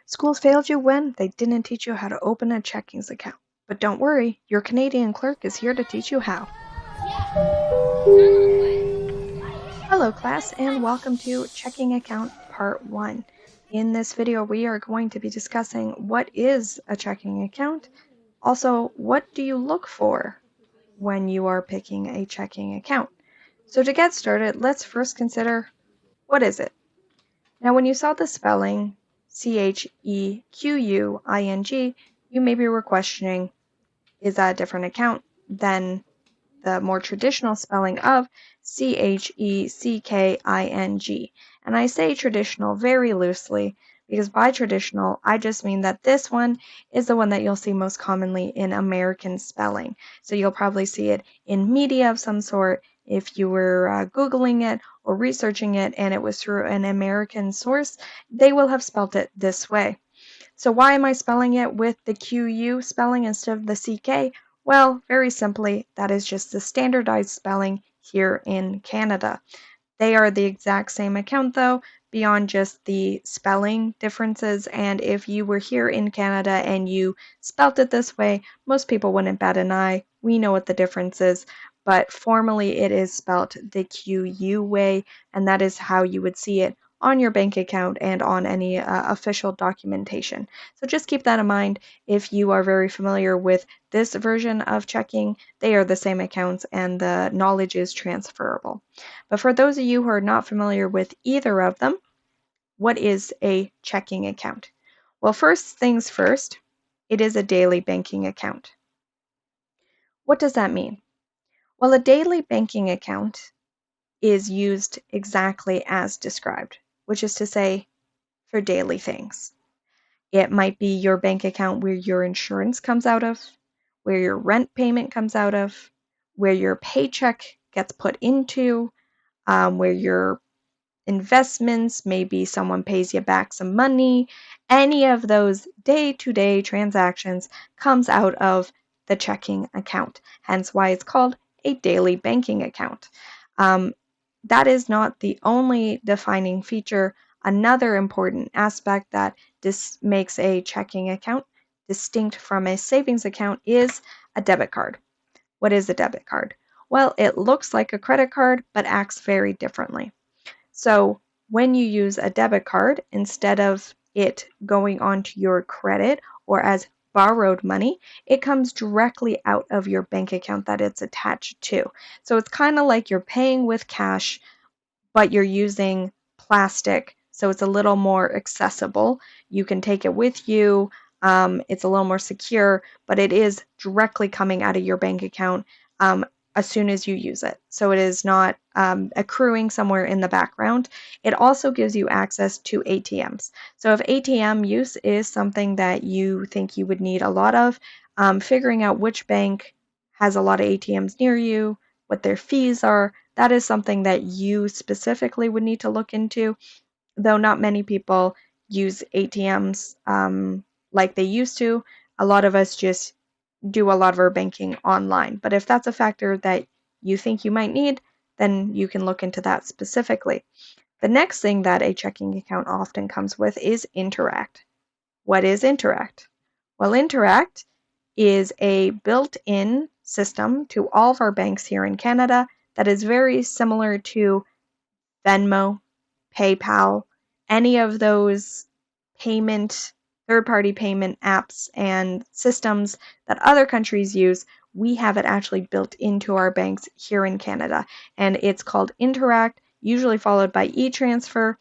Schools failed you when they didn't teach you how to open a checkings account. But don't worry, your Canadian clerk is here to teach you how. Hello class and welcome to Checking Account Part 1. In this video we are going to be discussing what is a checking account. Also, what do you look for when you are picking a checking account? So to get started, let's first consider what is it? Now when you saw the spelling Chequing, you maybe were questioning, is that a different account than the more traditional spelling of Checking? And I say traditional very loosely because by traditional, I just mean that this one is the one that you'll see most commonly in American spelling. So you'll probably see it in media of some sort if you were Googling it or researching it and it was through an American source, they will have spelt it this way. So why am I spelling it with the QU spelling instead of the CK? Well, very simply, that is just the standardized spelling here in Canada. They are the exact same account though, beyond just the spelling differences, and if you were here in Canada and you spelt it this way, most people wouldn't bat an eye. We know what the difference is, but formally it is spelt the QU way, and that is how you would see it on your bank account and on any official documentation. So just keep that in mind if you are very familiar with this version of checking. They are the same accounts and the knowledge is transferable. But for those of you who are not familiar with either of them, what is a checking account? Well, first things first, it is a daily banking account. What does that mean? Well, a daily banking account is used exactly as described, which is to say, for daily things. It might be your bank account where your insurance comes out of, where your rent payment comes out of, where your paycheck gets put into, where your investments, maybe someone pays you back some money. Any of those day-to-day transactions comes out of the checking account, hence why it's called a daily banking account. That is not the only defining feature. Another important aspect that makes a checking account distinct from a savings account is a debit card. What is a debit card? Well, it looks like a credit card but acts very differently. So when you use a debit card, instead of it going onto your credit or as borrowed money, it comes directly out of your bank account that it's attached to. So it's kind of like you're paying with cash, but you're using plastic, so it's a little more accessible. You can take it with you. It's a little more secure, but it is directly coming out of your bank account as soon as you use it. So it is not accruing somewhere in the background. It also gives you access to ATMs. So if ATM use is something that you think you would need a lot of, figuring out which bank has a lot of ATMs near you, what their fees are, that is something that you specifically would need to look into, though not many people use ATMs like they used to. A lot of us just do a lot of our banking online. But if that's a factor that you think you might need, then you can look into that specifically. The next thing that a checking account often comes with is Interact. What is Interact? Well, Interact is a built-in system to all of our banks here in Canada that is very similar to Venmo, PayPal, any of those third-party payment apps and systems that other countries use. We have it actually built into our banks here in Canada, and it's called Interact, usually followed by e-transfer,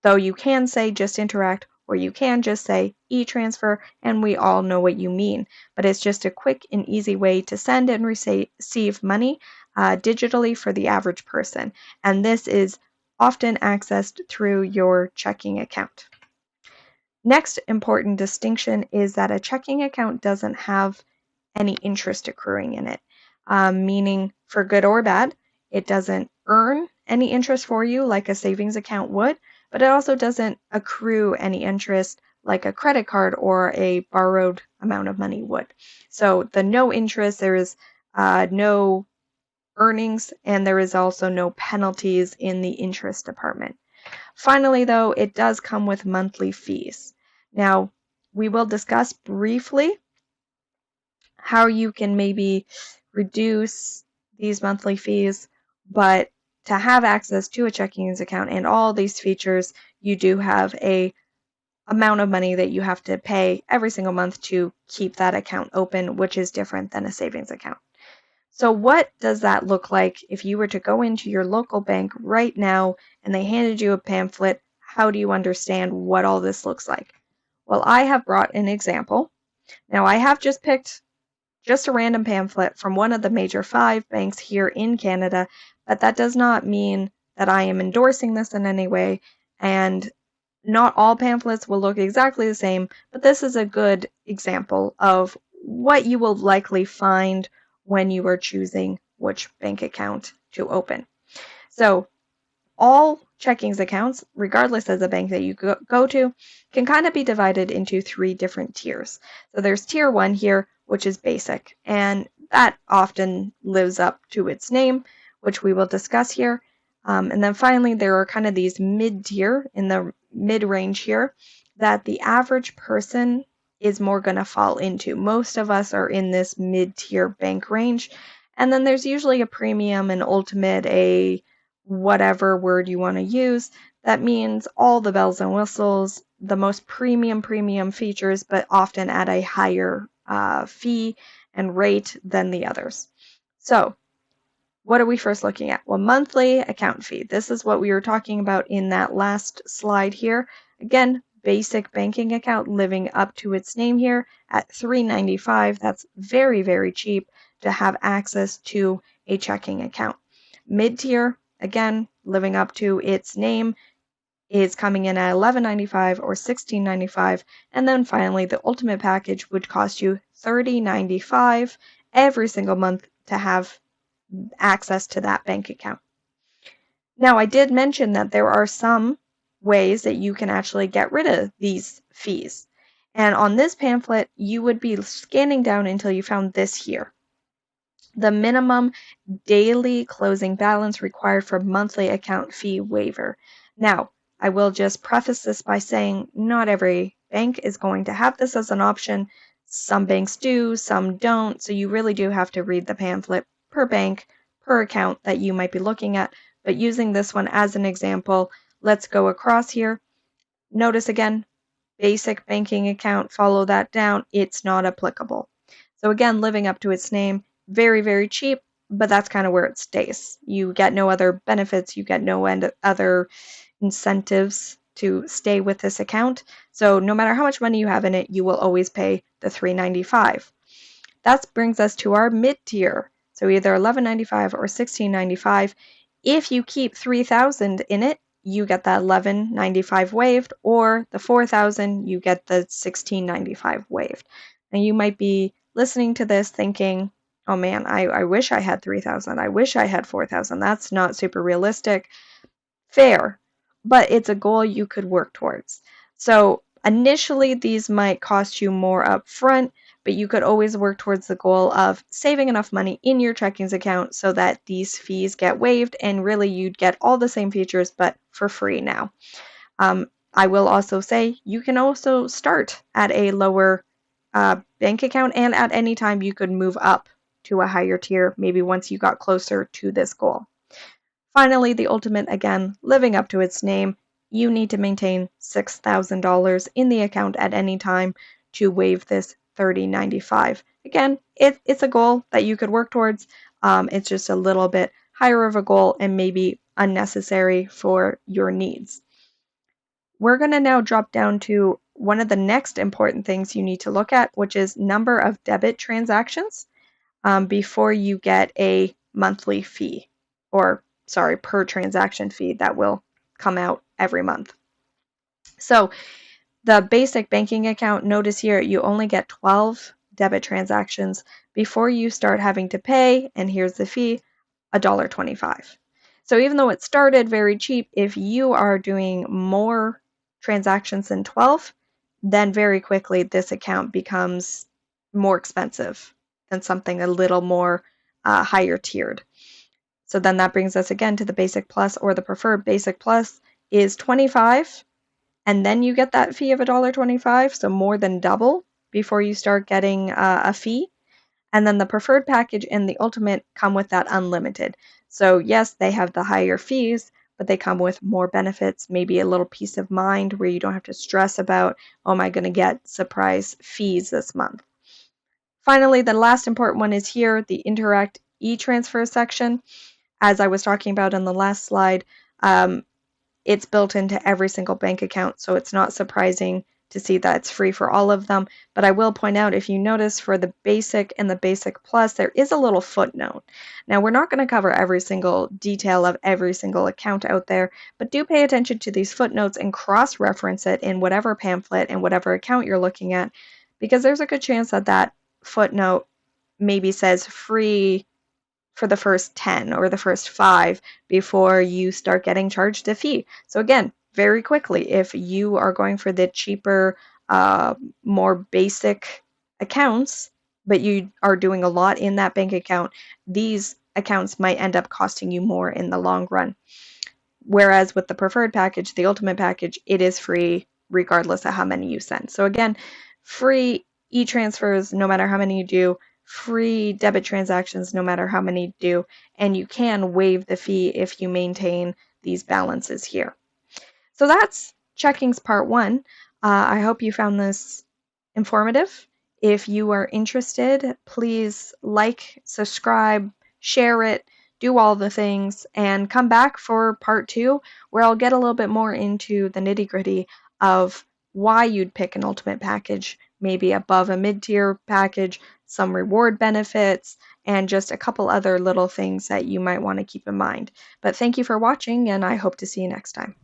though you can say just Interact or you can just say e-transfer, and we all know what you mean. But it's just a quick and easy way to send and receive money digitally for the average person. And this is often accessed through your checking account. Next important distinction is that a checking account doesn't have any interest accruing in it, meaning for good or bad, it doesn't earn any interest for you like a savings account would, but it also doesn't accrue any interest like a credit card or a borrowed amount of money would. So the no interest, there is no earnings, and there is also no penalties in the interest department. Finally, though, it does come with monthly fees. Now, we will discuss briefly how you can maybe reduce these monthly fees, but to have access to a checking account and all these features, you do have a amount of money that you have to pay every single month to keep that account open, which is different than a savings account. So what does that look like if you were to go into your local bank right now and they handed you a pamphlet? How do you understand what all this looks like? Well, I have brought an example. Now, I have just picked just a random pamphlet from one of the major 5 banks here in Canada, but that does not mean that I am endorsing this in any way, and not all pamphlets will look exactly the same, but this is a good example of what you will likely find when you are choosing which bank account to open. So all checkings accounts, regardless of the bank that you go to, can kind of be divided into 3 different tiers. So there's tier 1 here, which is basic, and that often lives up to its name, which we will discuss here. And then finally, there are kind of these mid-tier in the mid-range here that the average person is more going to fall into. Most of us are in this mid-tier bank range. And then there's usually a premium, an ultimate, a whatever word you want to use. That means all the bells and whistles, the most premium features, but often at a higher fee and rate than the others. So what are we first looking at? Well, monthly account fee. This is what we were talking about in that last slide here. Again, basic banking account living up to its name here at $3.95. That's very, very cheap to have access to a checking account. Mid-tier, again, living up to its name, is coming in at $11.95 or $16.95. And then finally, the ultimate package would cost you $30.95 every single month to have access to that bank account. Now, I did mention that there are some ways that you can actually get rid of these fees. And on this pamphlet, you would be scanning down until you found this here. The minimum daily closing balance required for monthly account fee waiver. Now, I will just preface this by saying not every bank is going to have this as an option. Some banks do, some don't. So you really do have to read the pamphlet per bank, per account that you might be looking at. But using this one as an example, let's go across here. Notice again, basic banking account, follow that down. It's not applicable. So again, living up to its name, very, very cheap, but that's kind of where it stays. You get no other benefits, you get no other incentives to stay with this account. So no matter how much money you have in it, you will always pay the $3.95. That brings us to our mid-tier. So either $11.95 or $16.95. If you keep $3,000 in it, you get that $11.95 waived, or the $4,000, you get the $16.95 waived. And you might be listening to this thinking, oh man, I wish I had 3,000. I wish I had 4,000. That's not super realistic. Fair, but it's a goal you could work towards. So initially, these might cost you more up front, but you could always work towards the goal of saving enough money in your checkings account so that these fees get waived and really you'd get all the same features but for free now. I will also say you can also start at a lower bank account, and at any time you could move up to a higher tier, maybe once you got closer to this goal. Finally, the ultimate, again, living up to its name, you need to maintain $6,000 in the account at any time to waive this $30.95. Again, it's a goal that you could work towards. It's just a little bit higher of a goal and maybe unnecessary for your needs. We're going to now drop down to one of the next important things you need to look at, which is number of debit transactions before you get a monthly fee, or sorry, per transaction fee that will come out every month. So the basic banking account, notice here you only get 12 debit transactions before you start having to pay, and here's the fee, $1.25. So even though it started very cheap, if you are doing more transactions than 12, then very quickly this account becomes more expensive than something a little more higher tiered. So then that brings us again to the basic plus, or the preferred basic plus is 25. and then you get that fee of $1.25, so more than double before you start getting a fee. And then the preferred package and the ultimate come with that unlimited. So yes, they have the higher fees, but they come with more benefits, maybe a little peace of mind where you don't have to stress about, oh, am I going to get surprise fees this month? Finally, the last important one is here, the Interact e-transfer section. As I was talking about in the last slide, it's built into every single bank account, so it's not surprising to see that it's free for all of them. But I will point out, if you notice for the basic and the basic plus, there is a little footnote. Now, we're not going to cover every single detail of every single account out there, but do pay attention to these footnotes and cross-reference it in whatever pamphlet and whatever account you're looking at, because there's a good chance that that footnote maybe says free for the first 10 or the first 5 before you start getting charged a fee. So again, very quickly, if you are going for the cheaper, more basic accounts, but you are doing a lot in that bank account, these accounts might end up costing you more in the long run. Whereas with the preferred package, the ultimate package, it is free regardless of how many you send. So again, free e-transfers no matter how many you do, free debit transactions no matter how many you do, and you can waive the fee if you maintain these balances here. So that's Checking's part one. I hope you found this informative. If you are interested, please like, subscribe, share it, do all the things, and come back for part two, where I'll get a little bit more into the nitty gritty of why you'd pick an ultimate package, maybe above a mid-tier package, some reward benefits, and just a couple other little things that you might want to keep in mind. But thank you for watching, and I hope to see you next time.